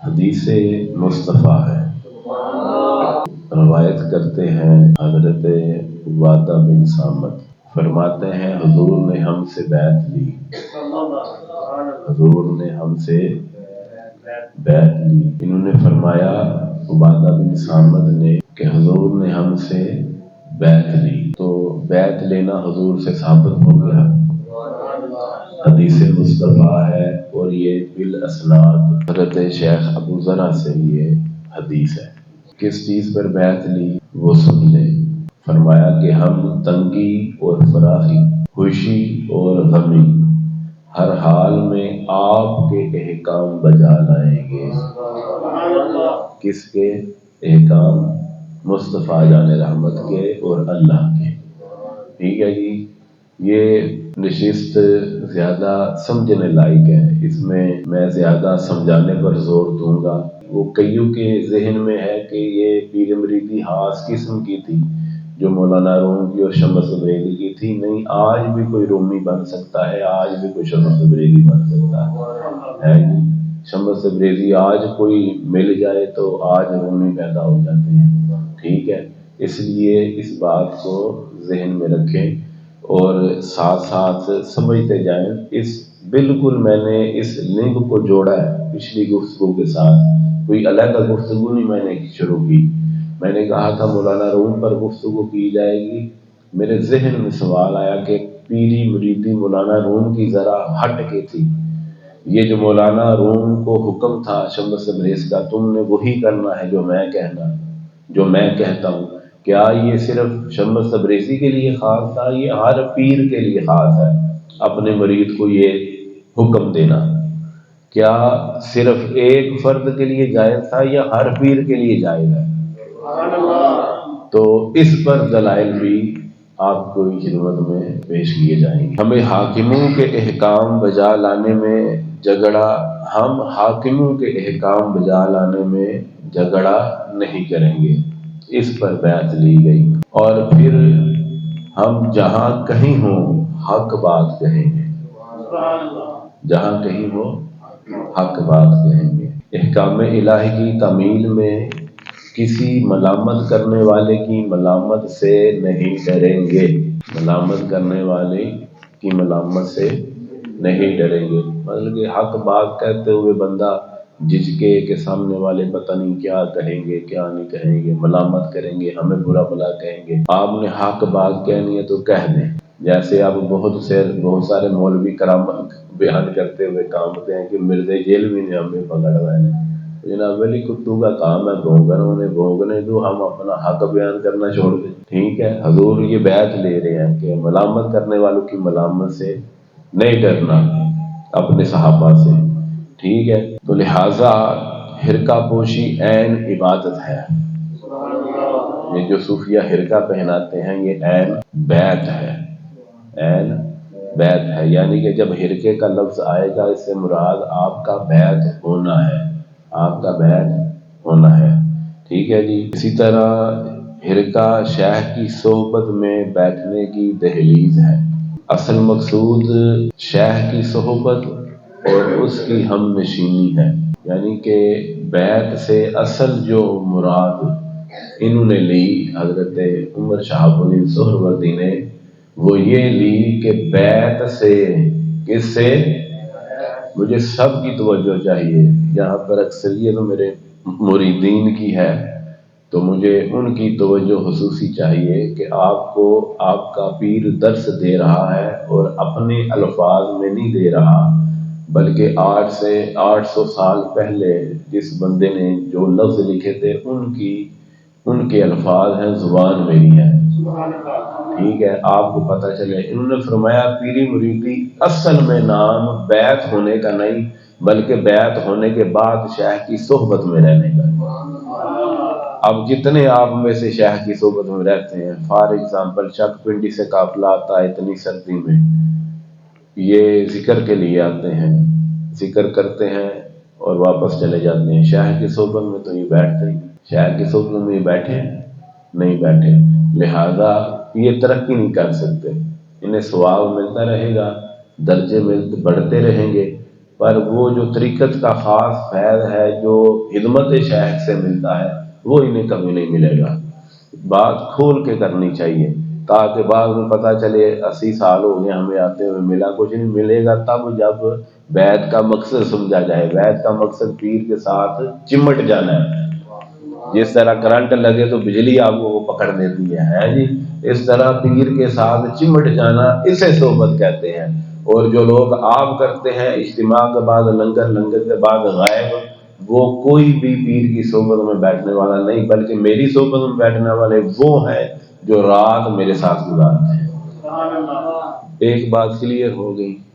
حدیث مصطفیٰ ہے، روایت کرتے ہیں حضرت عبادہ بن صامت، فرماتے ہیں حضور نے ہم سے بیعت لی، حضور نے ہم سے بیعت لی۔ انہوں نے فرمایا عبادہ بن صامت نے کہ حضور نے ہم سے بیعت لی، تو بیعت لینا حضور سے ثابت ہو گیا، حدیث مصطفیٰ ہے، اور یہ بالاسناد حضرت شیخ ابو ذرا سے یہ حدیث ہے۔ کس چیز پر بیعت لی وہ سن لیں۔ فرمایا کہ ہم تنگی اور فراخی، خوشی اور غمی، ہر حال میں آپ کے احکام بجا لائیں گے۔ کس کے احکام؟ مصطفیٰ جان رحمت کے اور اللہ کے۔ ٹھیک ہے جی، یہ نشست زیادہ سمجھنے لائق ہے، اس میں زیادہ سمجھانے پر زور دوں گا۔ وہ کئیوں کے ذہن میں ہے کہ یہ پیر مریدی خاص قسم کی تھی جو مولانا روم کی اور شمس تبریزی کی تھی۔ نہیں، آج بھی کوئی رومی بن سکتا ہے، آج بھی کوئی شمس تبریزی بن سکتا ہے جی۔ شمس تبریزی آج کوئی مل جائے تو آج رومی پیدا ہو جاتے ہیں۔ ٹھیک ہے، اس لیے اس بات کو ذہن میں رکھیں اور ساتھ ساتھ سمجھتے جائیں۔ بالکل میں نے اس لنک کو جوڑا ہے پچھلی گفتگو کے ساتھ، کوئی علیحدہ گفتگو نہیں میں نے شروع کی۔ میں نے کہا تھا مولانا روم پر گفتگو کی جائے گی، میرے ذہن میں سوال آیا کہ پیری مریدی مولانا روم کی ذرا ہٹ کے تھی۔ یہ جو مولانا روم کو حکم تھا شمس تبریز کا، تم نے وہی کرنا ہے جو میں کہتا ہوں، کیا یہ صرف شمس تبریزی کے لیے خاص تھا؟ یہ ہر پیر کے لیے خاص ہے اپنے مرید کو یہ حکم دینا۔ کیا صرف ایک فرد کے لیے جائز تھا یا ہر پیر کے لیے جائز ہے؟ تو اس پر دلائل بھی آپ کو خدمت میں پیش کیے جائیں گے۔ ہم حاکموں کے احکام بجا لانے میں جھگڑا نہیں کریں گے، اس پر بیعت لی گئی۔ اور پھر ہم جہاں کہیں ہوں حق بات کہیں گے، جہاں کہیں ہو حق بات کہیں گے۔ احکام الہی کی تعمیل میں کسی ملامت کرنے والے کی ملامت سے نہیں ڈریں گے، ملامت کرنے والے کی ملامت سے نہیں ڈریں گے۔ مطلب کہ حق بات کہتے ہوئے بندہ جھجکے کہ سامنے والے پتہ نہیں کیا کہیں گے کیا نہیں کہیں گے، ملامت کریں گے، ہمیں برا بھلا کہیں گے۔ آپ نے حق بات کہنی ہے تو کہہ دیں۔ جیسے اب بہت سارے مولوی کرامت بیان کرتے ہوئے کامتے ہیں کہ مرزا جیلوی نے ہمیں پکڑا ہے۔ جناب علی کتو کا کام ہے بھونگنا، انہیں بھونگنے دو، ہم اپنا حق بیان کرنا چھوڑ دیں۔ ٹھیک ہے، حضور یہ بیعت لے رہے ہیں کہ ملامت کرنے والوں کی ملامت سے نہیں ڈرنا اپنے صحابہ سے۔ ٹھیک ہے، تو لہٰذا حرقہ پوشی عین عبادت ہے۔ یہ جو صوفیہ حرقہ پہناتے ہیں یہ عین بیعت ہے، عین بیعت ہے۔ یعنی کہ جب حرقے کا لفظ آئے گا اس سے مراد آپ کا بیعت ہونا ہے، آپ کا بیعت ہونا ہے۔ ٹھیک ہے جی۔ اسی طرح حرقہ شیخ کی صحبت میں بیٹھنے کی دہلیز ہے۔ اصل مقصود شیخ کی صحبت اور اس کی ہم نشینی ہے۔ یعنی کہ بیعت سے اصل جو مراد انہوں نے لی حضرت عمر شہاب الدین سہروردی نے، وہ یہ لی کہ بیعت سے، کس سے؟ مجھے سب کی توجہ چاہیے، یہاں پر اکثریت میرے مریدین کی ہے تو مجھے ان کی توجہ خصوصی چاہیے کہ آپ کو آپ کا پیر درس دے رہا ہے اور اپنے الفاظ میں نہیں دے رہا، بلکہ 800 سال پہلے جس بندے نے جو لفظ لکھے تھے ان کے الفاظ ہیں، زبان میری ہے۔ ٹھیک ہے، آپ کو پتہ چلے۔ انہوں نے فرمایا پیری مریدی اصل میں نام بیعت ہونے کا نہیں بلکہ بیعت ہونے کے بعد شیخ کی صحبت میں رہنے کا۔ اب جتنے آپ میں سے شیخ کی صحبت میں رہتے ہیں، فار ایگزامپل چک پنڈی سے قافلہ آتا ہے اتنی سردی میں، یہ ذکر کے لیے آتے ہیں، ذکر کرتے ہیں اور واپس چلے جاتے ہیں۔ شیخ کی صحبت میں تو یہ بیٹھتے ہیں، شیخ کی صحبت میں یہ بیٹھے نہیں بیٹھے، لہذا یہ ترقی نہیں کر سکتے۔ انہیں ثواب ملتا رہے گا، درجے بڑھتے رہیں گے، پر وہ جو طریقت کا خاص فیض ہے جو خدمت شیخ سے ملتا ہے وہ انہیں کبھی نہیں ملے گا۔ بات کھول کے کرنی چاہیے تاکہ بعد میں پتہ چلے 80 سال ہو گئے ہمیں آتے ہوئے ملا کچھ نہیں، ملے گا تب جب بیعت کا مقصد سمجھا جائے۔ بیعت کا مقصد پیر کے ساتھ چمٹ جانا ہے، جس طرح کرنٹ لگے تو بجلی آپ کو پکڑ لیتی ہے جی، اس طرح پیر کے ساتھ چمٹ جانا اسے صحبت کہتے ہیں۔ اور جو لوگ آپ کرتے ہیں اجتماع کے بعد لنگر، لنگر کے بعد غائب، وہ کوئی بھی پیر کی صحبت میں بیٹھنے والا نہیں، بلکہ میری صحبت میں بیٹھنے والے وہ ہیں جو رات میرے ساتھ گزارتے ہیں۔ ایک بات کلیئر ہو گئی۔